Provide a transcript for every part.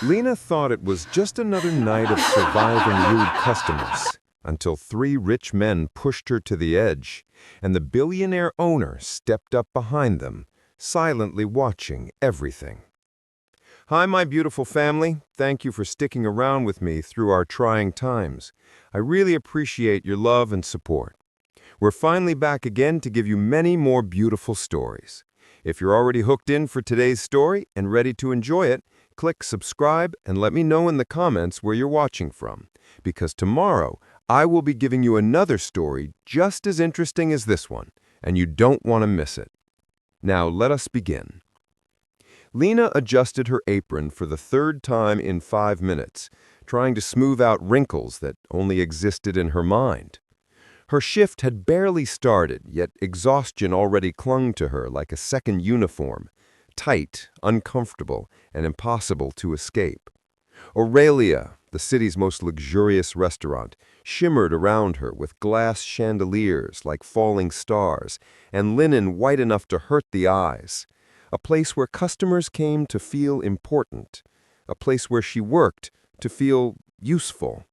Lena thought it was just another night of surviving rude customers, until three rich men pushed her to the edge, and the billionaire owner stepped up behind them, silently watching everything. Hi, my beautiful family. Thank you for sticking around with me through our trying times. I really appreciate your love and support. We're finally back again to give you many more beautiful stories. If you're already hooked in for today's story and ready to enjoy it, click subscribe and let me know in the comments where you're watching from, because tomorrow I will be giving you another story just as interesting as this one, and you don't want to miss it. Now let us begin. Lena adjusted her apron for the third time in 5 minutes, trying to smooth out wrinkles that only existed in her mind. Her shift had barely started, yet exhaustion already clung to her like a second uniform, tight, uncomfortable, and impossible to escape. Aurelia, the city's most luxurious restaurant, shimmered around her with glass chandeliers like falling stars and linen white enough to hurt the eyes. A place where customers came to feel important, a place where she worked to feel useful.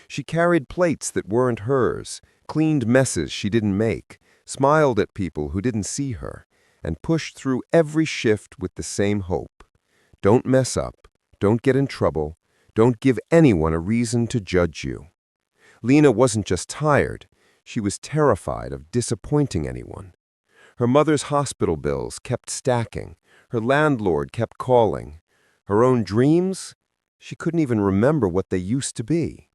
She carried plates that weren't hers, cleaned messes she didn't make, smiled at people who didn't see her, and pushed through every shift with the same hope. Don't mess up, don't get in trouble, don't give anyone a reason to judge you. Lena wasn't just tired, she was terrified of disappointing anyone. Her mother's hospital bills kept stacking, her landlord kept calling. Her own dreams? She couldn't even remember what they used to be.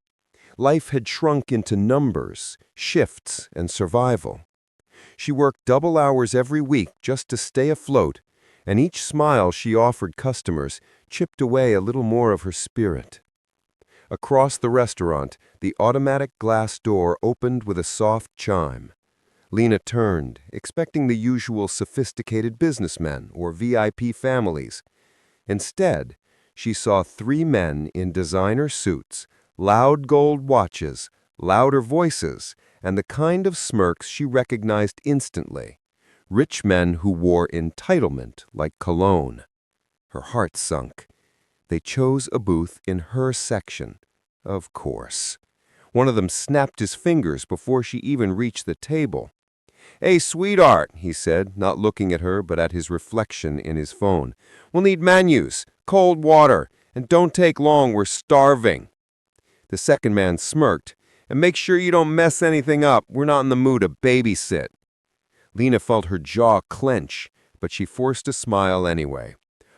Life had shrunk into numbers, shifts, and survival. She worked double hours every week just to stay afloat, and each smile she offered customers chipped away a little more of her spirit. Across the restaurant, the automatic glass door opened with a soft chime. Lena turned, expecting the usual sophisticated businessmen or VIP families. Instead, she saw 3 men in designer suits, loud gold watches, louder voices, and the kind of smirks she recognized instantly. Rich men who wore entitlement like cologne. Her heart sunk. They chose a booth in her section. Of course. One of them snapped his fingers before she even reached the table. "Hey, sweetheart," he said, not looking at her but at his reflection in his phone. "We'll need menus, cold water, and don't take long, we're starving." The second man smirked. "And make sure you don't mess anything up, we're not in the mood to babysit." Lena felt her jaw clench, but she forced a smile anyway.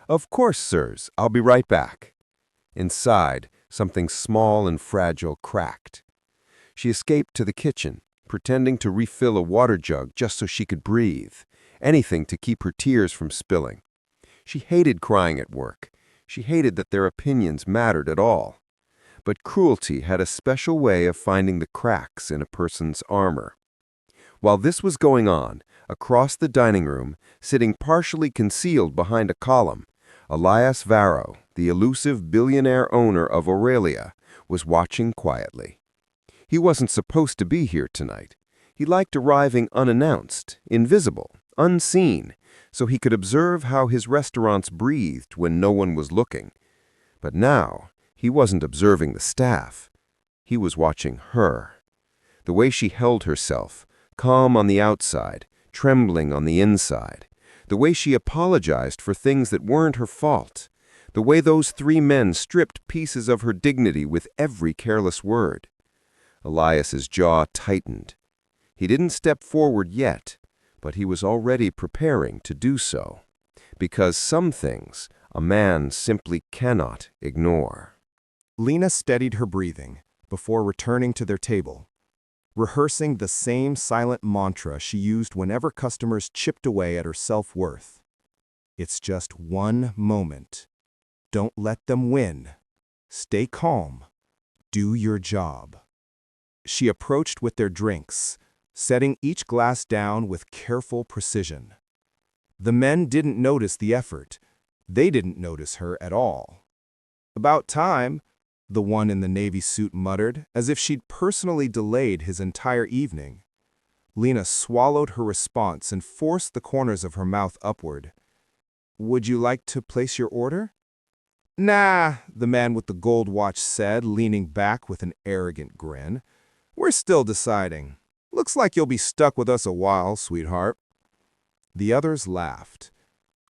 "Of course, sirs, I'll be right back." Inside, something small and fragile cracked. She escaped to the kitchen, pretending to refill a water jug just so she could breathe, anything to keep her tears from spilling. She hated crying at work. She hated that their opinions mattered at all. But cruelty had a special way of finding the cracks in a person's armor. While this was going on, across the dining room, sitting partially concealed behind a column, Elias Varro, the elusive billionaire owner of Aurelia, was watching quietly. He wasn't supposed to be here tonight. He liked arriving unannounced, invisible, unseen, so he could observe how his restaurants breathed when no one was looking. But now, he wasn't observing the staff. He was watching her. The way she held herself, calm on the outside, trembling on the inside. The way she apologized for things that weren't her fault. The way those 3 men stripped pieces of her dignity with every careless word. Elias's jaw tightened. He didn't step forward yet, but he was already preparing to do so. Because some things a man simply cannot ignore. Lena steadied her breathing before returning to their table, rehearsing the same silent mantra she used whenever customers chipped away at her self-worth. It's just one moment. Don't let them win. Stay calm. Do your job. She approached with their drinks, setting each glass down with careful precision. The men didn't notice the effort. They didn't notice her at all. "About time," the one in the navy suit muttered, as if she'd personally delayed his entire evening. Lena swallowed her response and forced the corners of her mouth upward. "Would you like to place your order?" Nah, the man with the gold watch said, leaning back with an arrogant grin. We're still deciding. Looks like you'll be stuck with us a while, sweetheart. The others laughed.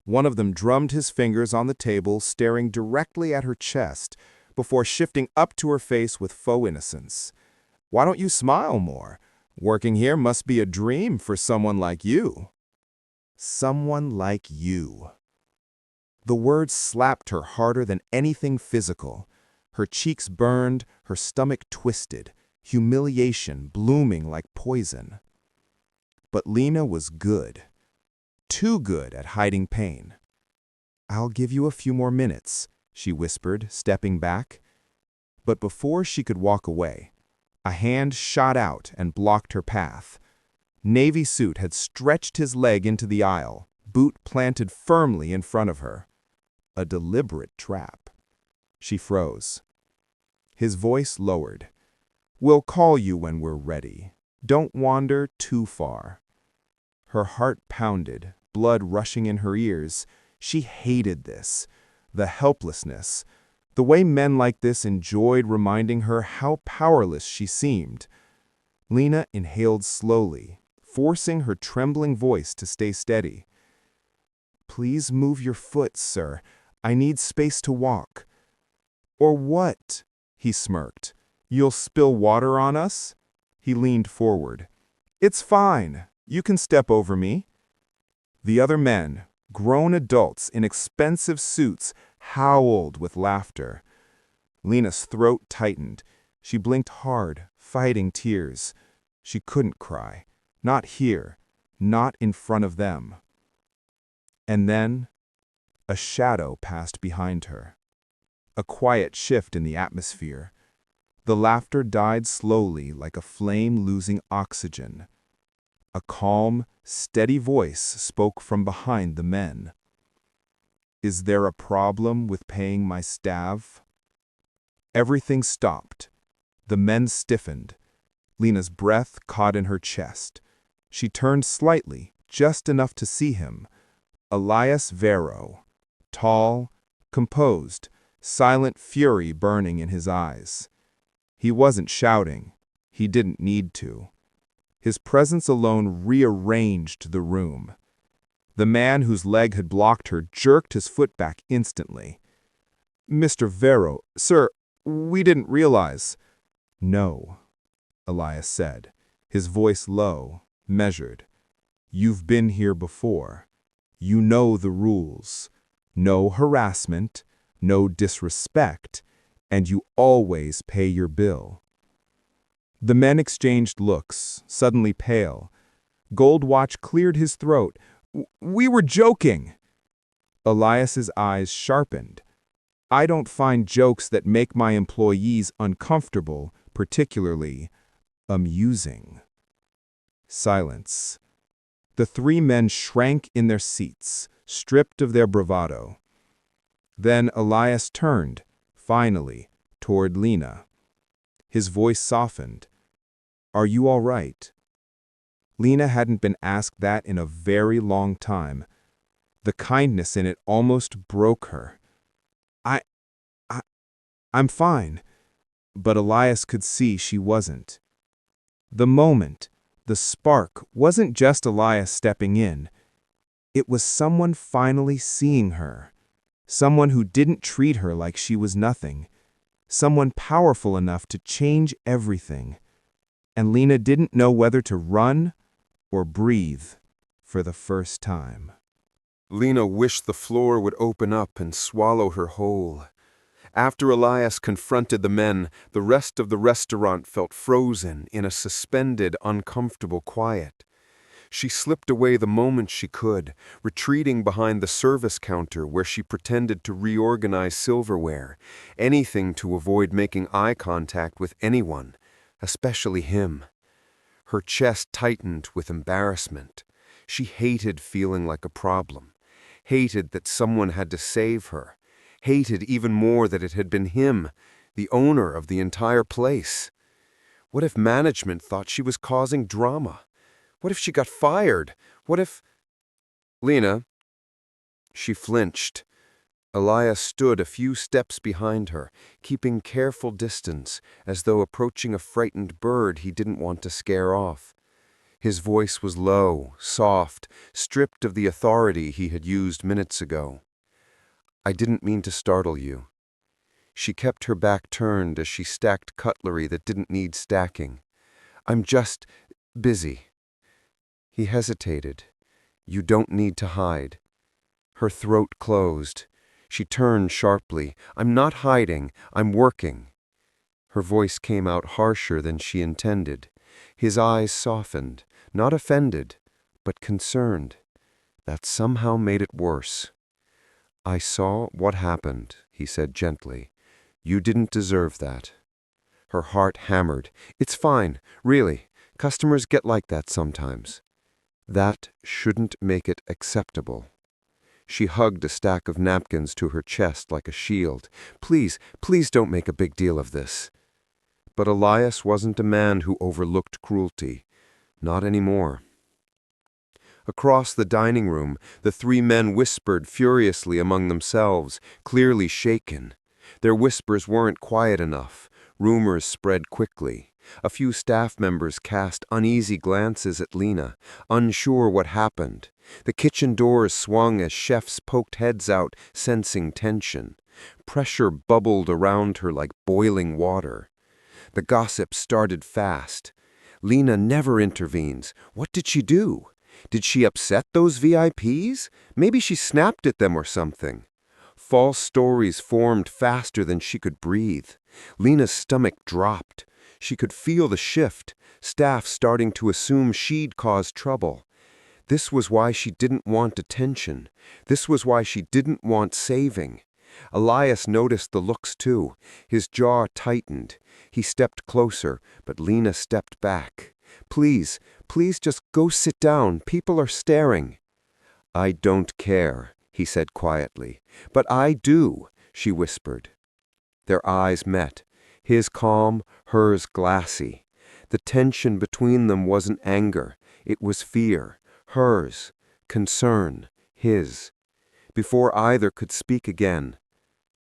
One of them drummed his fingers on the table, staring directly at her chest, before shifting up to her face with faux innocence. Why don't you smile more? Working here must be a dream for someone like you. Someone like you. The words slapped her harder than anything physical. Her cheeks burned, her stomach twisted, humiliation blooming like poison. But Lena was good. Too good at hiding pain. I'll give you a few more minutes, she whispered, stepping back. But before she could walk away, a hand shot out and blocked her path. Navy Suit had stretched his leg into the aisle, boot planted firmly in front of her. A deliberate trap. She froze. His voice lowered. We'll call you when we're ready. Don't wander too far. Her heart pounded, blood rushing in her ears. She hated this. The helplessness. The way men like this enjoyed reminding her how powerless she seemed. Lena inhaled slowly, forcing her trembling voice to stay steady. Please move your foot, sir. I need space to walk. Or what? He smirked. You'll spill water on us? He leaned forward. It's fine. You can step over me. The other men, grown adults in expensive suits, howled with laughter. Lena's throat tightened. She blinked hard, fighting tears. She couldn't cry. Not here. Not in front of them. And then, a shadow passed behind her. A quiet shift in the atmosphere. The laughter died slowly like a flame losing oxygen. A calm, steady voice spoke from behind the men. Is there a problem with paying my staff? Everything stopped. The men stiffened. Lena's breath caught in her chest. She turned slightly, just enough to see him. Elias Vero. Tall, composed, silent fury burning in his eyes. He wasn't shouting. He didn't need to. His presence alone rearranged the room. The man whose leg had blocked her jerked his foot back instantly. Mr. Vero, sir, we didn't realize. No, Elias said, his voice low, measured. You've been here before. You know the rules. No harassment, no disrespect, and you always pay your bill. The men exchanged looks, suddenly pale. Goldwatch cleared his throat. We were joking. Elias's eyes sharpened. I don't find jokes that make my employees uncomfortable, particularly amusing. Silence. The three men shrank in their seats, stripped of their bravado. Then Elias turned, finally, toward Lena. His voice softened. Are you all right? Lena hadn't been asked that in a very long time. The kindness in it almost broke her. I'm fine. But Elias could see she wasn't. The moment, the spark, wasn't just Elias stepping in. It was someone finally seeing her. Someone who didn't treat her like she was nothing. Someone powerful enough to change everything. And Lena didn't know whether to run or breathe for the first time. Lena wished the floor would open up and swallow her whole. After Elias confronted the men, the rest of the restaurant felt frozen in a suspended, uncomfortable quiet. She slipped away the moment she could, retreating behind the service counter where she pretended to reorganize silverware, anything to avoid making eye contact with anyone, especially him. Her chest tightened with embarrassment. She hated feeling like a problem, hated that someone had to save her, hated even more that it had been him, the owner of the entire place. What if management thought she was causing drama? What if she got fired? What if... Lena... She flinched. Elias stood a few steps behind her, keeping careful distance, as though approaching a frightened bird he didn't want to scare off. His voice was low, soft, stripped of the authority he had used minutes ago. "I didn't mean to startle you." She kept her back turned as she stacked cutlery that didn't need stacking. "I'm just busy." He hesitated. "You don't need to hide." Her throat closed. She turned sharply. "I'm not hiding. I'm working." Her voice came out harsher than she intended. His eyes softened, not offended, but concerned. That somehow made it worse. "I saw what happened," he said gently. "You didn't deserve that." Her heart hammered. "It's fine, really. Customers get like that sometimes." "That shouldn't make it acceptable." She hugged a stack of napkins to her chest like a shield. "Please, please don't make a big deal of this." But Elias wasn't a man who overlooked cruelty. Not anymore. Across the dining room, the three men whispered furiously among themselves, clearly shaken. Their whispers weren't quiet enough. Rumors spread quickly. A few staff members cast uneasy glances at Lena, unsure what happened. The kitchen doors swung as chefs poked heads out, sensing tension. Pressure bubbled around her like boiling water. The gossip started fast. "Lena never intervenes. What did she do? Did she upset those VIPs? Maybe she snapped at them or something." False stories formed faster than she could breathe. Lena's stomach dropped. She could feel the shift, staff starting to assume she'd caused trouble. This was why she didn't want attention. This was why she didn't want saving. Elias noticed the looks too. His jaw tightened. He stepped closer, but Lena stepped back. "Please, please just go sit down. People are staring." "I don't care," he said quietly. "But I do," she whispered. Their eyes met. His calm, hers glassy. The tension between them wasn't anger. It was fear. Hers. Concern. His. Before either could speak again,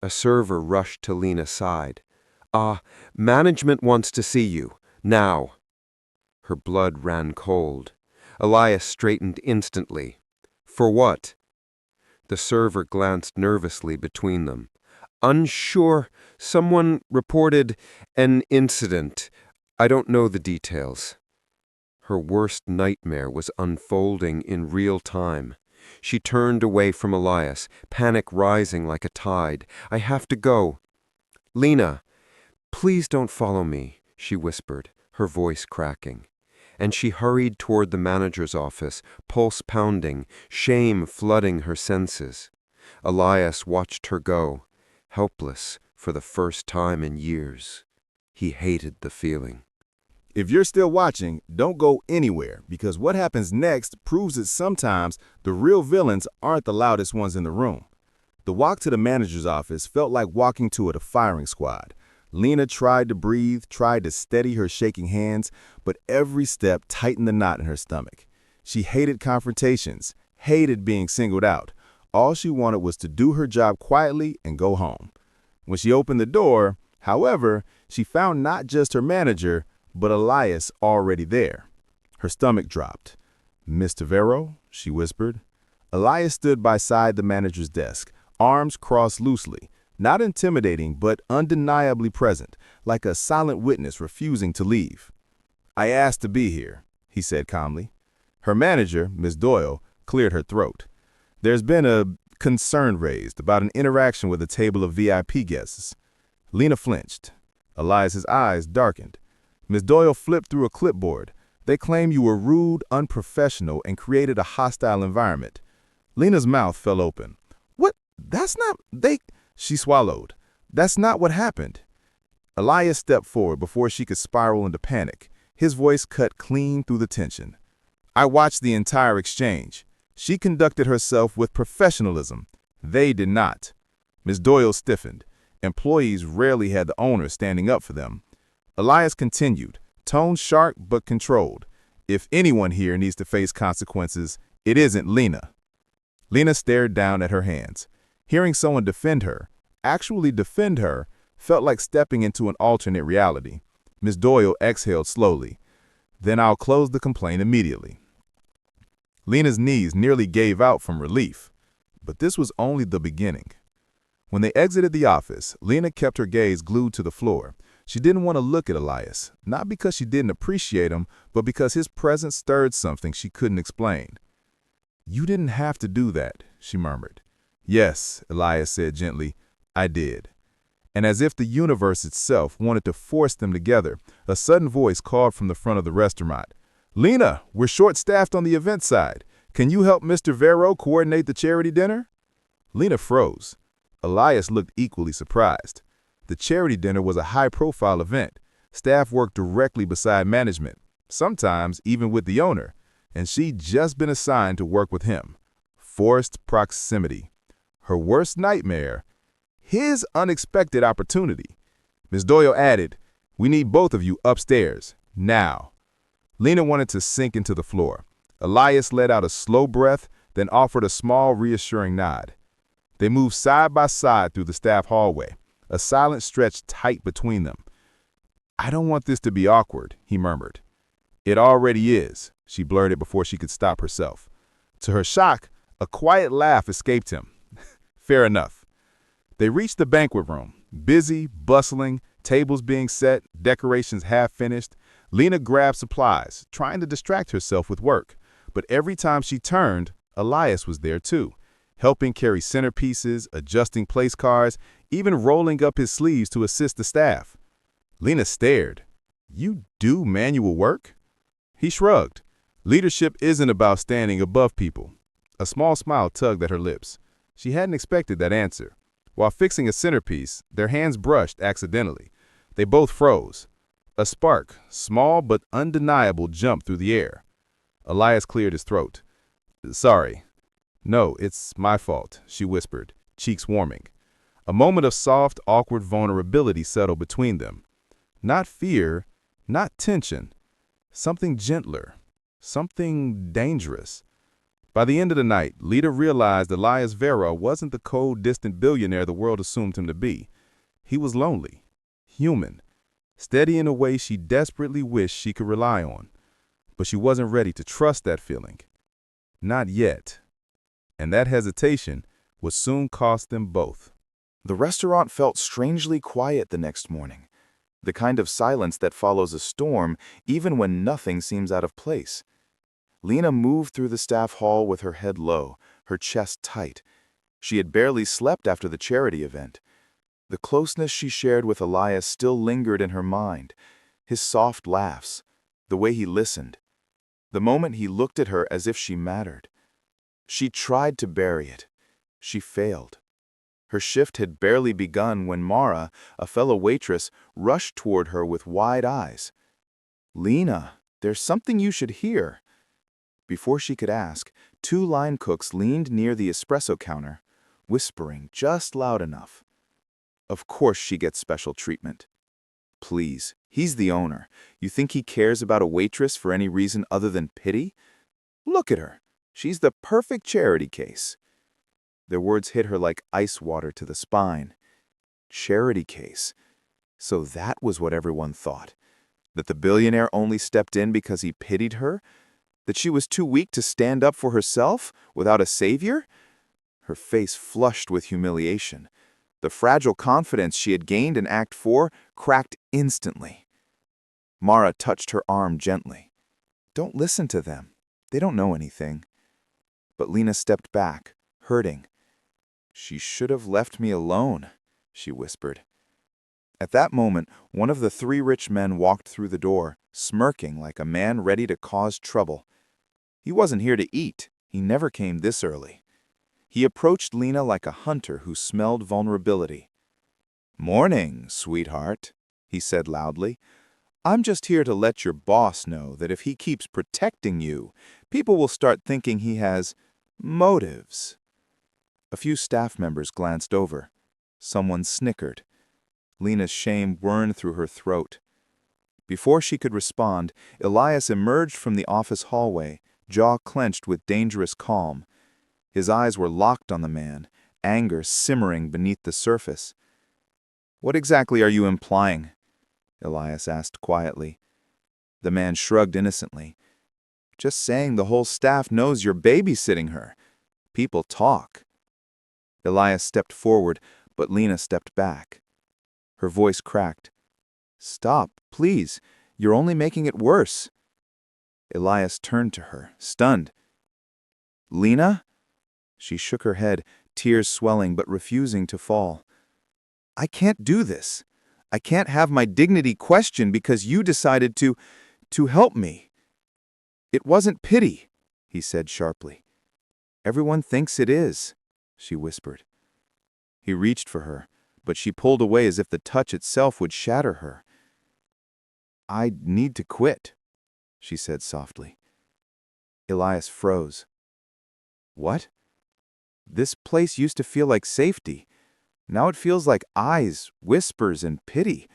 a server rushed to Lena's side. Management wants to see you. Now." Her blood ran cold. Elias straightened instantly. "For what?" The server glanced nervously between them. "Unsure. Someone reported an incident. I don't know the details." Her worst nightmare was unfolding in real time. She turned away from Elias, panic rising like a tide. "I have to go." "Lena, please don't follow me," she whispered, her voice cracking. And she hurried toward the manager's office, pulse pounding, shame flooding her senses. Elias watched her go, helpless for the first time in years. He hated the feeling. If you're still watching, don't go anywhere, because what happens next proves that sometimes the real villains aren't the loudest ones in the room. The walk to the manager's office felt like walking to a firing squad. Lena tried to breathe, tried to steady her shaking hands, but every step tightened the knot in her stomach. She hated confrontations, hated being singled out. All she wanted was to do her job quietly and go home. When she opened the door, however, she found not just her manager, but Elias already there. Her stomach dropped. "Mr. Vero," she whispered. Elias stood beside the manager's desk, arms crossed loosely, not intimidating but undeniably present, like a silent witness refusing to leave. "I asked to be here," he said calmly. Her manager, Miss Doyle, cleared her throat. "There's been a concern raised about an interaction with a table of VIP guests." Lena flinched. Elias's eyes darkened. Miss Doyle flipped through a clipboard. "They claim you were rude, unprofessional, and created a hostile environment." Lena's mouth fell open. "What? That's not, She swallowed. "That's not what happened." Elias stepped forward before she could spiral into panic. His voice cut clean through the tension. "I watched the entire exchange. She conducted herself with professionalism. They did not." Miss Doyle stiffened. Employees rarely had the owner standing up for them. Elias continued, tone sharp but controlled. "If anyone here needs to face consequences, it isn't Lena." Lena stared down at her hands. Hearing someone actually defend her, felt like stepping into an alternate reality. Miss Doyle exhaled slowly. Then I'll close the complaint immediately. Lena's knees nearly gave out from relief, but this was only the beginning. When they exited the office, Lena kept her gaze glued to the floor. She didn't want to look at Elias, not because she didn't appreciate him, but because his presence stirred something she couldn't explain. "You didn't have to do that," she murmured. "Yes," Elias said gently, "I did." And as if the universe itself wanted to force them together, a sudden voice called from the front of the restaurant. "Lena, we're short-staffed on the event side. Can you help Mr. Vero coordinate the charity dinner?" Lena froze. Elias looked equally surprised. The charity dinner was a high-profile event. Staff worked directly beside management, sometimes even with the owner, and she'd just been assigned to work with him. Forced proximity. Her worst nightmare. His unexpected opportunity. Miss Doyle added, "We need both of you upstairs, now." Lena wanted to sink into the floor. Elias let out a slow breath, then offered a small, reassuring nod. They moved side by side through the staff hallway, a silent stretch tight between them. "I don't want this to be awkward," he murmured. "It already is," she blurted before she could stop herself. To her shock, a quiet laugh escaped him. Fair enough. They reached the banquet room, busy, bustling, tables being set, decorations half finished. Lena grabbed supplies, trying to distract herself with work. But every time she turned, Elias was there too, helping carry centerpieces, adjusting place cards, even rolling up his sleeves to assist the staff. Lena stared. "You do manual work?" He shrugged. "Leadership isn't about standing above people." A small smile tugged at her lips. She hadn't expected that answer. While fixing a centerpiece, their hands brushed accidentally. They both froze. A spark, small but undeniable, jumped through the air. Elias cleared his throat. "Sorry." "No, it's my fault," she whispered, cheeks warming. A moment of soft, awkward vulnerability settled between them. Not fear, not tension. Something gentler. Something dangerous. By the end of the night, Lita realized Elias Vera wasn't the cold, distant billionaire the world assumed him to be. He was lonely, human, steady in a way she desperately wished she could rely on. But she wasn't ready to trust that feeling. Not yet. And that hesitation would soon cost them both. The restaurant felt strangely quiet the next morning, the kind of silence that follows a storm even when nothing seems out of place. Lena moved through the staff hall with her head low, her chest tight. She had barely slept after the charity event. The closeness she shared with Elias still lingered in her mind, his soft laughs, the way he listened, the moment he looked at her as if she mattered. She tried to bury it. She failed. Her shift had barely begun when Mara, a fellow waitress, rushed toward her with wide eyes. "Lena, there's something you should hear." Before she could ask, two line cooks leaned near the espresso counter, whispering just loud enough. Of course she gets special treatment. Please, he's the owner. You think he cares about a waitress for any reason other than pity? Look at her. She's the perfect charity case. Their words hit her like ice water to the spine. Charity case. So that was what everyone thought. That the billionaire only stepped in because he pitied her? That she was too weak to stand up for herself without a savior? Her face flushed with humiliation. The fragile confidence she had gained in Act 4 cracked instantly. Mara touched her arm gently. "Don't listen to them. They don't know anything." But Lena stepped back, hurting. "She should have left me alone," she whispered. At that moment, one of the three rich men walked through the door, smirking like a man ready to cause trouble. He wasn't here to eat. He never came this early. He approached Lena like a hunter who smelled vulnerability. "Morning, sweetheart," he said loudly. "I'm just here to let your boss know that if he keeps protecting you, people will start thinking he has motives." A few staff members glanced over. Someone snickered. Lena's shame burned through her throat. Before she could respond, Elias emerged from the office hallway, jaw clenched with dangerous calm. His eyes were locked on the man, anger simmering beneath the surface. "What exactly are you implying?" Elias asked quietly. The man shrugged innocently. "Just saying the whole staff knows you're babysitting her. People talk." Elias stepped forward, but Lena stepped back. Her voice cracked. "Stop, please. You're only making it worse." Elias turned to her, stunned. "Lena?" She shook her head, tears swelling but refusing to fall. "I can't do this. I can't have my dignity questioned because you decided to help me." "It wasn't pity," he said sharply. "Everyone thinks it is," she whispered. He reached for her, but she pulled away as if the touch itself would shatter her. "I need to quit," she said softly. Elias froze. "What? This place used to feel like safety. Now it feels like eyes, whispers, and pity.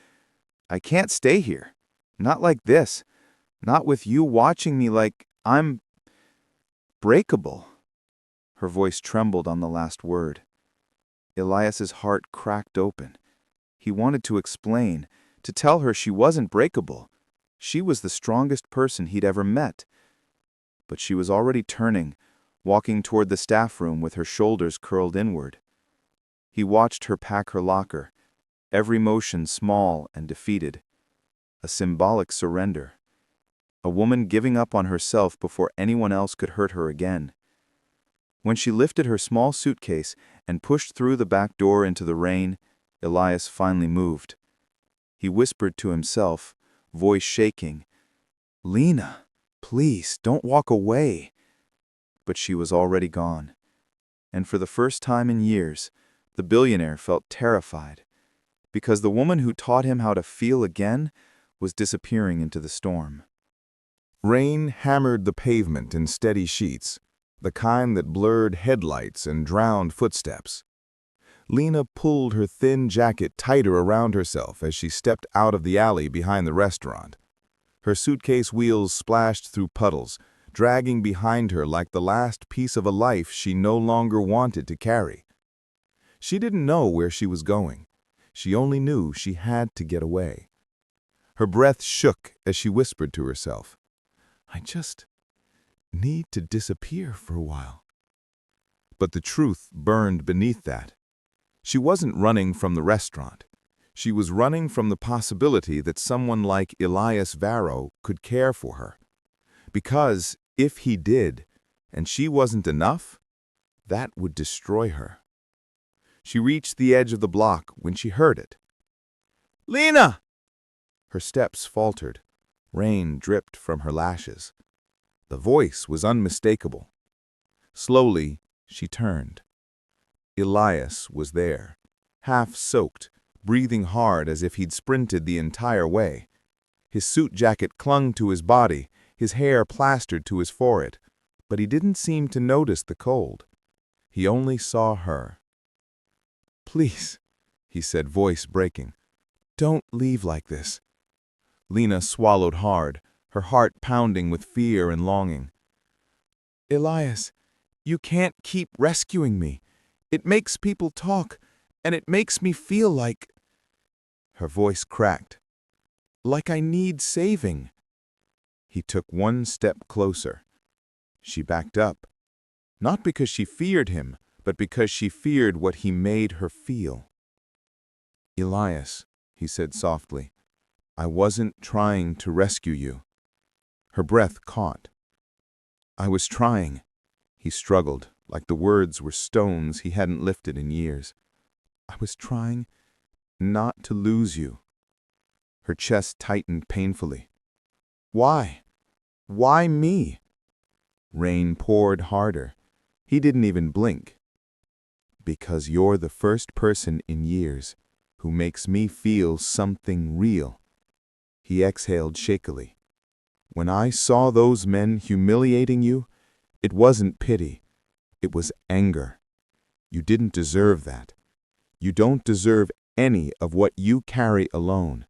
I can't stay here. Not like this. Not with you watching me like I'm breakable." Her voice trembled on the last word. Elias's heart cracked open. He wanted to explain, to tell her she wasn't breakable. She was the strongest person he'd ever met. But she was already turning, walking toward the staff room with her shoulders curled inward. He watched her pack her locker, every motion small and defeated. A symbolic surrender. A woman giving up on herself before anyone else could hurt her again. When she lifted her small suitcase and pushed through the back door into the rain, Elias finally moved. He whispered to himself, voice shaking, "Lena, please, don't walk away." But she was already gone. And for the first time in years, the billionaire felt terrified, because the woman who taught him how to feel again was disappearing into the storm. Rain hammered the pavement in steady sheets, the kind that blurred headlights and drowned footsteps. Lena pulled her thin jacket tighter around herself as she stepped out of the alley behind the restaurant. Her suitcase wheels splashed through puddles, dragging behind her like the last piece of a life she no longer wanted to carry. She didn't know where she was going. She only knew she had to get away. Her breath shook as she whispered to herself, "I just need to disappear for a while." But the truth burned beneath that. She wasn't running from the restaurant. She was running from the possibility that someone like Elias Varro could care for her. Because if he did, and she wasn't enough, that would destroy her. She reached the edge of the block when she heard it. "Lena!" Her steps faltered. Rain dripped from her lashes. The voice was unmistakable. Slowly, she turned. Elias was there, half soaked, breathing hard as if he'd sprinted the entire way. His suit jacket clung to his body, his hair plastered to his forehead, but he didn't seem to notice the cold. He only saw her. "Please," he said, voice breaking, "don't leave like this." Lena swallowed hard, her heart pounding with fear and longing. "Elias, you can't keep rescuing me. It makes people talk, and it makes me feel like—" Her voice cracked. "Like I need saving." He took one step closer. She backed up. Not because she feared him, but because she feared what he made her feel. "Elias," he said softly, "I wasn't trying to rescue you." Her breath caught. "I was trying." He struggled, like the words were stones he hadn't lifted in years. "I was trying not to lose you." Her chest tightened painfully. "Why? Why me?" Rain poured harder. He didn't even blink. "Because you're the first person in years who makes me feel something real." He exhaled shakily. "When I saw those men humiliating you, it wasn't pity. It was anger. You didn't deserve that. You don't deserve any of what you carry alone."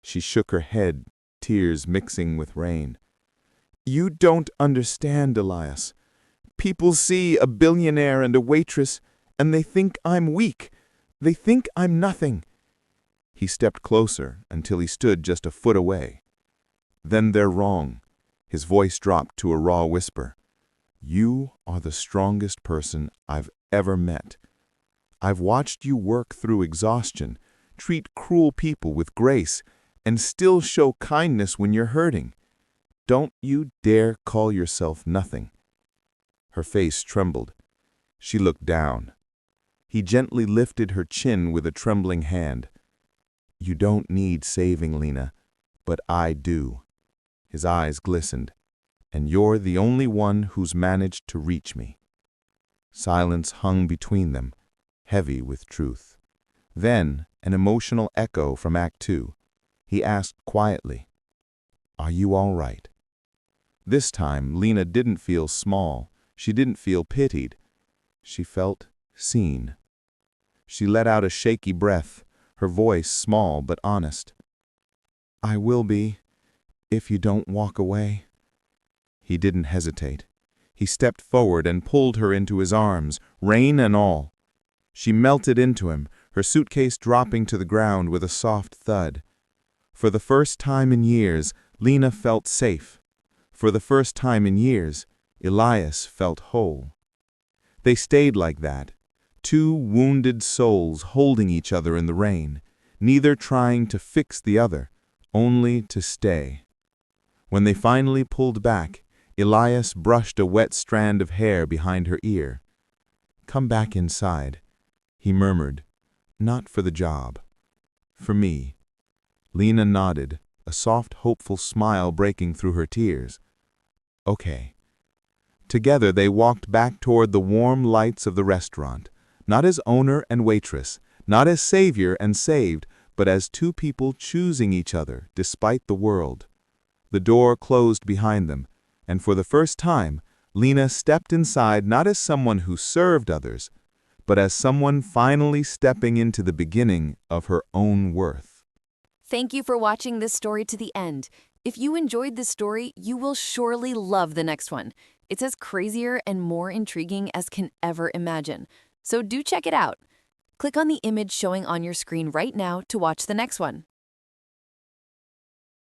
She shook her head, tears mixing with rain. "You don't understand, Elias. People see a billionaire and a waitress, and they think I'm weak. They think I'm nothing." He stepped closer until he stood just a foot away. "Then they're wrong." His voice dropped to a raw whisper. "You are the strongest person I've ever met. I've watched you work through exhaustion, treat cruel people with grace, and still show kindness when you're hurting. Don't you dare call yourself nothing." Her face trembled. She looked down. He gently lifted her chin with a trembling hand. "You don't need saving, Lena, but I do." His eyes glistened. "And you're the only one who's managed to reach me." Silence hung between them, heavy with truth. Then, an emotional echo from Act Two. He asked quietly, "Are you all right?" This time, Lena didn't feel small. She didn't feel pitied. She felt seen. She let out a shaky breath, her voice small but honest. "I will be, if you don't walk away." He didn't hesitate. He stepped forward and pulled her into his arms, rein and all. She melted into him, her suitcase dropping to the ground with a soft thud. For the first time in years, Lena felt safe. For the first time in years, Elias felt whole. They stayed like that, two wounded souls holding each other in the rain, neither trying to fix the other, only to stay. When they finally pulled back, Elias brushed a wet strand of hair behind her ear. "Come back inside," he murmured. "Not for the job. For me." Lena nodded, a soft, hopeful smile breaking through her tears. "Okay." Together they walked back toward the warm lights of the restaurant, not as owner and waitress, not as savior and saved, but as two people choosing each other despite the world. The door closed behind them, and for the first time, Lena stepped inside not as someone who served others, but as someone finally stepping into the beginning of her own worth. Thank you for watching this story to the end. If you enjoyed this story, you will surely love the next one. It's as crazier and more intriguing as can ever imagine. So do check it out. Click on the image showing on your screen right now to watch the next one.